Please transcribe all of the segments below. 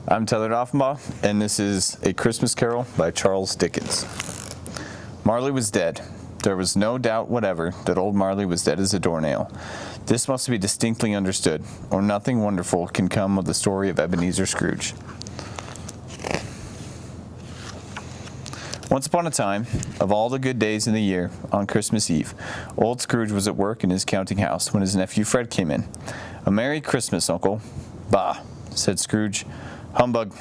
I'm Tyler Offenbach, and this is A Christmas Carol by Charles Dickens. Marley was dead. There was no doubt whatever that old Marley was dead as a doornail. This must be distinctly understood, or nothing wonderful can come of the story of Ebenezer Scrooge. Once upon a time, of all the good days in the year, on Christmas Eve, old Scrooge was at work in his counting house when his nephew Fred came in. "A Merry Christmas, Uncle." "Bah," said Scrooge. "Humbug."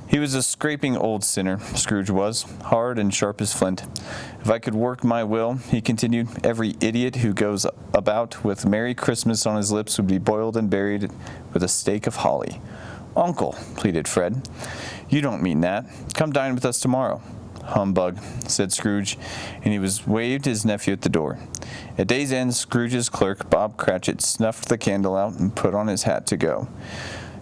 He was a scraping old sinner, Scrooge was, hard and sharp as flint. "If I could work my will," he continued, "every idiot who goes about with Merry Christmas on his lips would be boiled and buried with a stake of holly." "Uncle," pleaded Fred, "you don't mean that. Come dine with us tomorrow." "Humbug," said Scrooge, and he waved his nephew at the door. At day's end, Scrooge's clerk, Bob Cratchit, snuffed the candle out and put on his hat to go.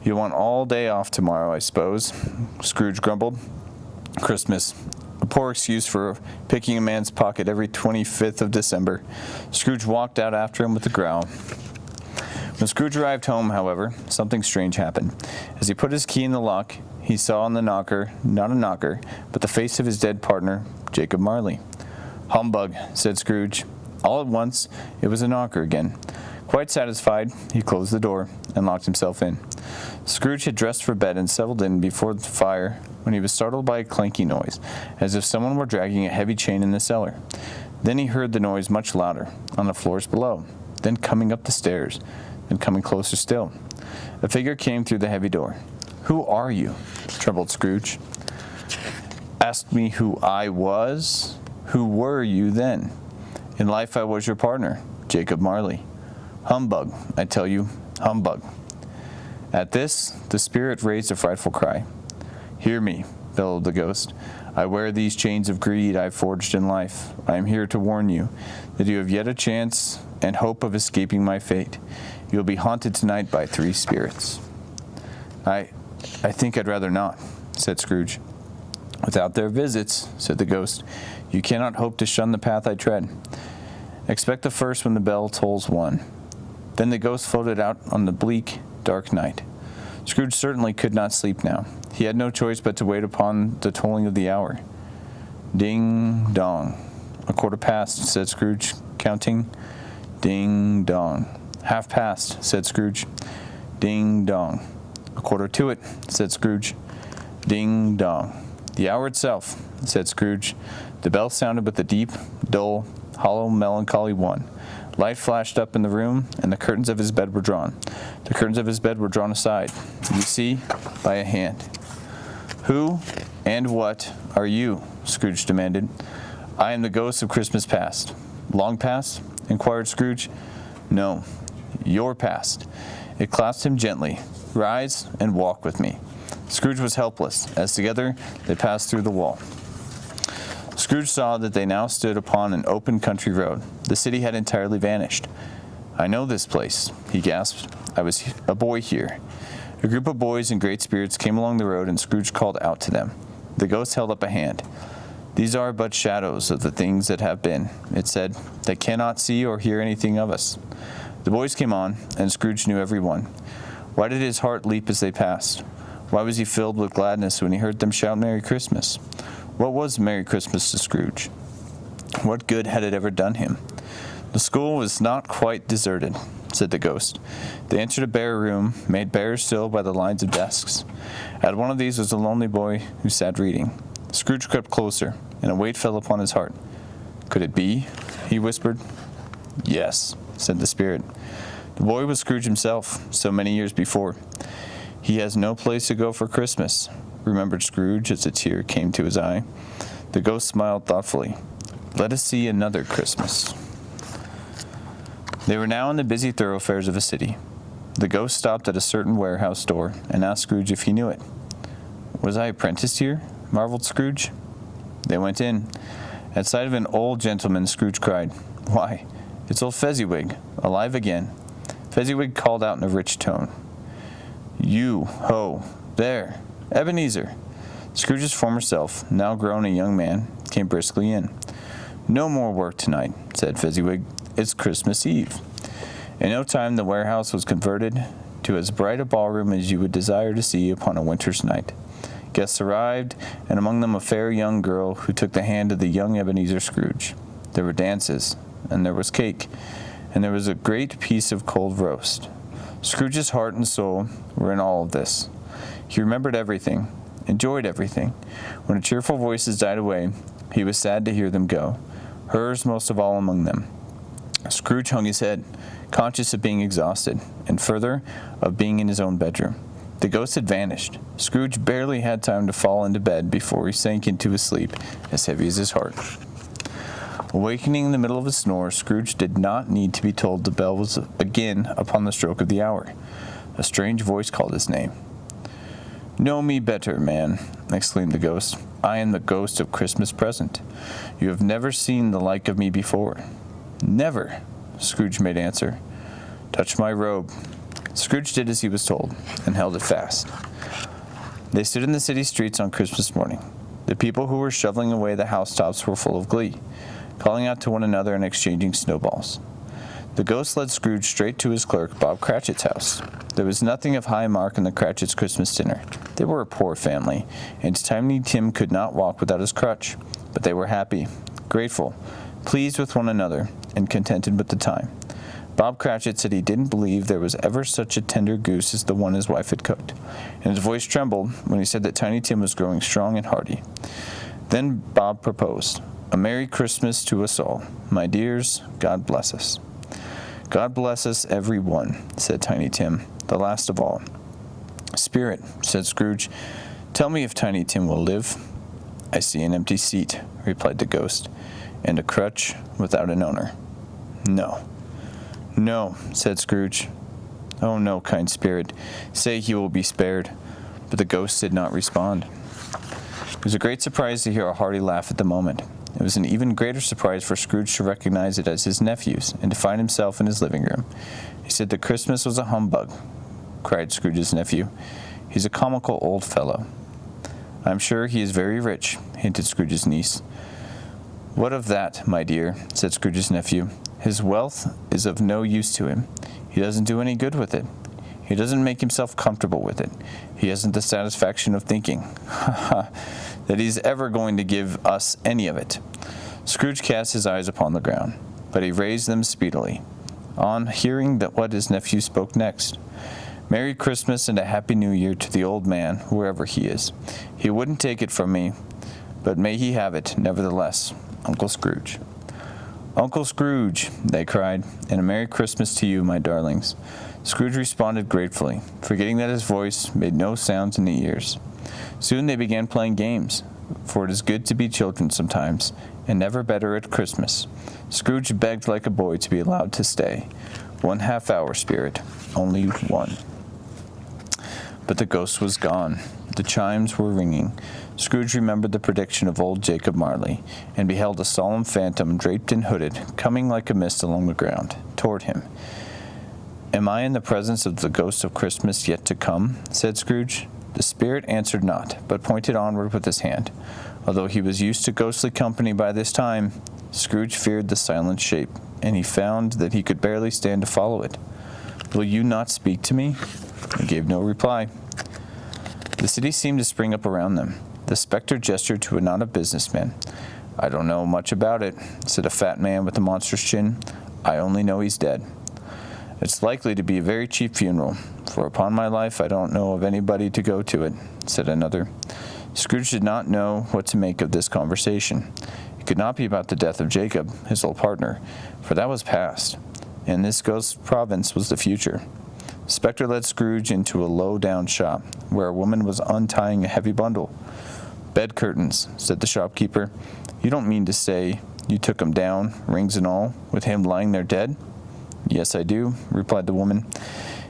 "You'll want all day off tomorrow, I suppose," Scrooge grumbled. "Christmas. A poor excuse for picking a man's pocket every 25th of December." Scrooge walked out after him with a growl. When Scrooge arrived home, however, something strange happened. As he put his key in the lock, he saw on the knocker, not a knocker, but the face of his dead partner, Jacob Marley. "Humbug," said Scrooge. All at once, it was a knocker again. Quite satisfied, he closed the door and locked himself in. Scrooge had dressed for bed and settled in before the fire when he was startled by a clanky noise, as if someone were dragging a heavy chain in the cellar. Then he heard the noise much louder, on the floors below, then coming up the stairs, then coming closer still. A figure came through the heavy door. "Who are you?" trembled Scrooge. "Asked me who I was? Who were you then?" "In life I was your partner, Jacob Marley." "Humbug, I tell you, humbug." At this, the spirit raised a frightful cry. "Hear me," bellowed the ghost. "I wear these chains of greed I forged in life. I am here to warn you that you have yet a chance and hope of escaping my fate. You will be haunted tonight by 3 spirits." I think I'd rather not," said Scrooge. "Without their visits," said the ghost, "you cannot hope to shun the path I tread. Expect the first when the bell tolls 1. Then the ghost floated out on the bleak, dark night. Scrooge certainly could not sleep now. He had no choice but to wait upon the tolling of the hour. Ding dong. "A quarter past," said Scrooge, counting. Ding dong. "Half past," said Scrooge. Ding dong. "A quarter to it," said Scrooge. Ding dong. "The hour itself," said Scrooge. The bell sounded with a deep, dull, hollow, melancholy 1. Light flashed up in the room, and the curtains of his bed were drawn. The curtains of his bed were drawn aside, you see, by a hand. "Who and what are you?" Scrooge demanded. "I am the ghost of Christmas past." "Long past?" inquired Scrooge. "No, your past." It clasped him gently. "Rise and walk with me." Scrooge was helpless, as together they passed through the wall. Scrooge saw that they now stood upon an open country road. The city had entirely vanished. "I know this place," he gasped. "I was a boy here." A group of boys in great spirits came along the road, and Scrooge called out to them. The ghost held up a hand. "These are but shadows of the things that have been," it said. "They cannot see or hear anything of us." The boys came on, and Scrooge knew every one. Why did his heart leap as they passed? Why was he filled with gladness when he heard them shout Merry Christmas? What was Merry Christmas to Scrooge? What good had it ever done him? "The school was not quite deserted," said the ghost. They entered a bare room, made barer still by the lines of desks. At one of these was a lonely boy who sat reading. Scrooge crept closer, and a weight fell upon his heart. "Could it be?" he whispered. "Yes," said the spirit. The boy was Scrooge himself, so many years before. "He has no place to go for Christmas," remembered Scrooge as a tear came to his eye. The ghost smiled thoughtfully. "Let us see another Christmas." They were now in the busy thoroughfares of a city. The ghost stopped at a certain warehouse door and asked Scrooge if he knew it. "Was I apprenticed here?" marveled Scrooge. They went in. At sight of an old gentleman, Scrooge cried, "Why, it's old Fezziwig, alive again." Fezziwig called out in a rich tone, "You, ho, there, Ebenezer." Scrooge's former self, now grown a young man, came briskly in. "No more work tonight," said Fezziwig. "It's Christmas Eve." In no time the warehouse was converted to as bright a ballroom as you would desire to see upon a winter's night. Guests arrived, and among them a fair young girl who took the hand of the young Ebenezer Scrooge. There were dances, and there was cake, and there was a great piece of cold roast. Scrooge's heart and soul were in all of this. He remembered everything, enjoyed everything. When the cheerful voices died away, he was sad to hear them go, hers most of all among them. Scrooge hung his head, conscious of being exhausted, and further, of being in his own bedroom. The ghost had vanished. Scrooge barely had time to fall into bed before he sank into a sleep as heavy as his heart. Awakening in the middle of a snore, Scrooge did not need to be told the bell was again upon the stroke of the hour. A strange voice called his name. "Know me better, man," exclaimed the ghost. "I am the ghost of Christmas Present. You have never seen the like of me before." "Never," Scrooge made answer. "Touch my robe." Scrooge did as he was told, and held it fast. They stood in the city streets on Christmas morning. The people who were shoveling away the housetops were full of glee, calling out to one another and exchanging snowballs. The ghost led Scrooge straight to his clerk, Bob Cratchit's house. There was nothing of high mark in the Cratchits' Christmas dinner. They were a poor family, and Tiny Tim could not walk without his crutch. But they were happy, grateful, pleased with one another, and contented with the time. Bob Cratchit said he didn't believe there was ever such a tender goose as the one his wife had cooked, and his voice trembled when he said that Tiny Tim was growing strong and hearty. Then Bob proposed, "A Merry Christmas to us all. My dears, God bless us." "God bless us, every one," said Tiny Tim, the last of all. "Spirit," said Scrooge, "tell me if Tiny Tim will live." "I see an empty seat," replied the ghost, "and a crutch without an owner." "No." "No," said Scrooge. "Oh, no, kind spirit. Say he will be spared." But the ghost did not respond. It was a great surprise to hear a hearty laugh at the moment. It was an even greater surprise for Scrooge to recognize it as his nephew's, and to find himself in his living room. He said that Christmas was a humbug, cried Scrooge's nephew. "He's a comical old fellow." "I'm sure he is very rich," hinted Scrooge's niece. "What of that, my dear?" said Scrooge's nephew. "His wealth is of no use to him. He doesn't do any good with it. He doesn't make himself comfortable with it. He hasn't the satisfaction of thinking, that he's ever going to give us any of it." Scrooge cast his eyes upon the ground, but he raised them speedily, on hearing that what his nephew spoke next. "Merry Christmas and a Happy New Year to the old man, wherever he is. He wouldn't take it from me, but may he have it, nevertheless, Uncle Scrooge." "Uncle Scrooge," they cried, "and a Merry Christmas to you, my darlings." Scrooge responded gratefully, forgetting that his voice made no sounds in the ears. Soon they began playing games, for it is good to be children sometimes, and never better at Christmas. Scrooge begged like a boy to be allowed to stay. 1 half-hour, Spirit, only one. But the ghost was gone. The chimes were ringing. Scrooge remembered the prediction of old Jacob Marley, and beheld a solemn phantom, draped and hooded, coming like a mist along the ground, toward him. "Am I in the presence of the ghost of Christmas yet to come?" said Scrooge. The spirit answered not, but pointed onward with his hand. Although he was used to ghostly company by this time, Scrooge feared the silent shape, and he found that he could barely stand to follow it. "Will you not speak to me?" He gave no reply. The city seemed to spring up around them. The spectre gestured to a knot of businessmen. "I don't know much about it," said a fat man with a monstrous chin. "I only know he's dead." "It's likely to be a very cheap funeral, for upon my life I don't know of anybody to go to it," said another. Scrooge did not know what to make of this conversation. It could not be about the death of Jacob, his old partner, for that was past, and this ghost province was the future. The spectre led Scrooge into a low-down shop, where a woman was untying a heavy bundle. "Bed curtains," said the shopkeeper. "You don't mean to say you took 'em down, rings and all, with him lying there dead?" "Yes, I do," replied the woman.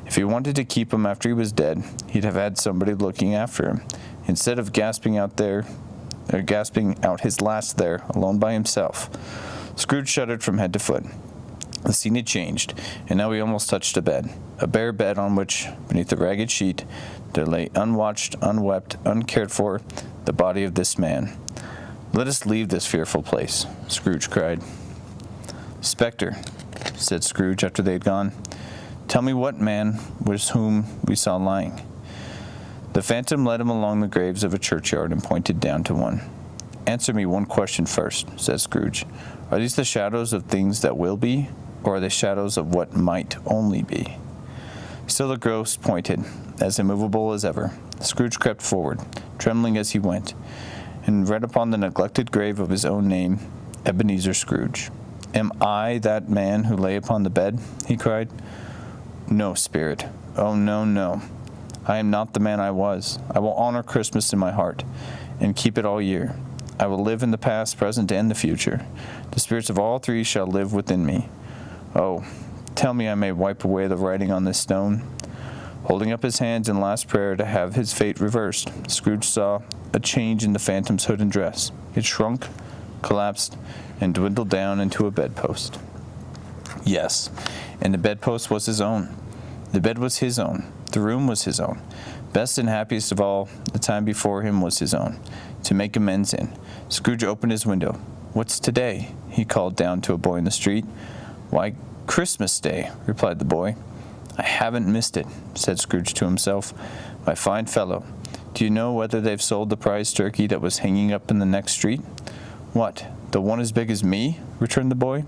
"If he wanted to keep him after he was dead, he'd have had somebody looking after him, instead of gasping out his last there, alone by himself." Scrooge shuddered from head to foot. The scene had changed, and now he almost touched a bed, a bare bed on which, beneath a ragged sheet, there lay unwatched, unwept, uncared for, the body of this man. "Let us leave this fearful place," Scrooge cried. "Spectre," said Scrooge after they had gone, Tell me what man was whom we saw lying. The phantom led him along the graves of a churchyard and pointed down to one. Answer me one question first, said Scrooge. Are these the shadows of things that will be, or are they shadows of what might only be? Still the ghost pointed, as immovable as ever. Scrooge crept forward, trembling as he went, and read upon the neglected grave of his own name, Ebenezer Scrooge. Am I that man who lay upon the bed? He cried. No, spirit. Oh, no, no. I am not the man I was. I will honor Christmas in my heart, and keep it all year. I will live in the past, present, and the future. The spirits of all three shall live within me. Oh, tell me I may wipe away the writing on this stone. Holding up his hands in last prayer to have his fate reversed, Scrooge saw a change in the phantom's hood and dress. It shrunk, collapsed, and dwindled down into a bedpost. Yes, and the bedpost was his own. The bed was his own. The room was his own. Best and happiest of all, the time before him was his own, to make amends in. Scrooge opened his window. What's today? He called down to a boy in the street. Why, Christmas Day, replied the boy. I haven't missed it, said Scrooge to himself. My fine fellow, do you know whether they've sold the prize turkey that was hanging up in the next street? What, the one as big as me? Returned the boy.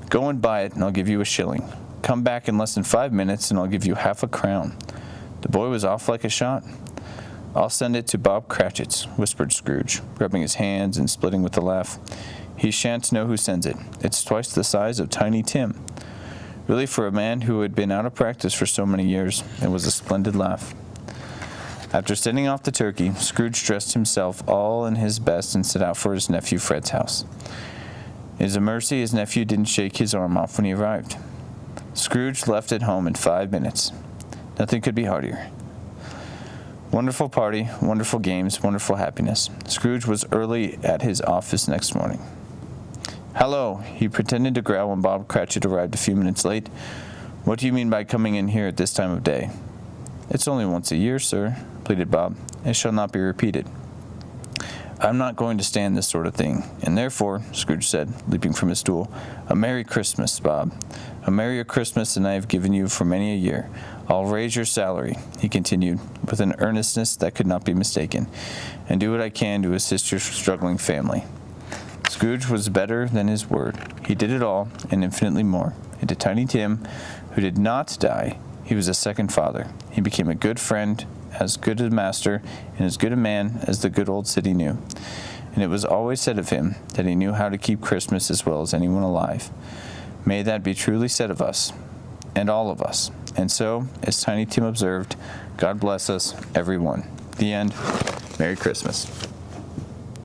Go and buy it, and I'll give you a shilling. Come back in less than 5 minutes, and I'll give you half a crown. The boy was off like a shot. I'll send it to Bob Cratchit's, whispered Scrooge, rubbing his hands and splitting with a laugh. He shan't know who sends it. It's twice the size of Tiny Tim. Really, for a man who had been out of practice for so many years, it was a splendid laugh. After sending off the turkey, Scrooge dressed himself all in his best and set out for his nephew Fred's house. It is a mercy his nephew didn't shake his arm off when he arrived. Scrooge left at home in 5 minutes. Nothing could be heartier. Wonderful party, wonderful games, wonderful happiness. Scrooge was early at his office next morning. Hello, he pretended to growl when Bob Cratchit arrived a few minutes late. What do you mean by coming in here at this time of day? It's only once a year, sir, pleaded Bob. It shall not be repeated. I'm not going to stand this sort of thing, and therefore, Scrooge said, leaping from his stool, a Merry Christmas, Bob. A merrier Christmas than I have given you for many a year. I'll raise your salary, he continued, with an earnestness that could not be mistaken, and do what I can to assist your struggling family. Scrooge was better than his word. He did it all, and infinitely more. And to Tiny Tim, who did not die, he was a second father. He became a good friend, as good a master, and as good a man as the good old city knew. And it was always said of him that he knew how to keep Christmas as well as anyone alive. May that be truly said of us, and all of us. And so, as Tiny Tim observed, God bless us, everyone. The end. Merry Christmas.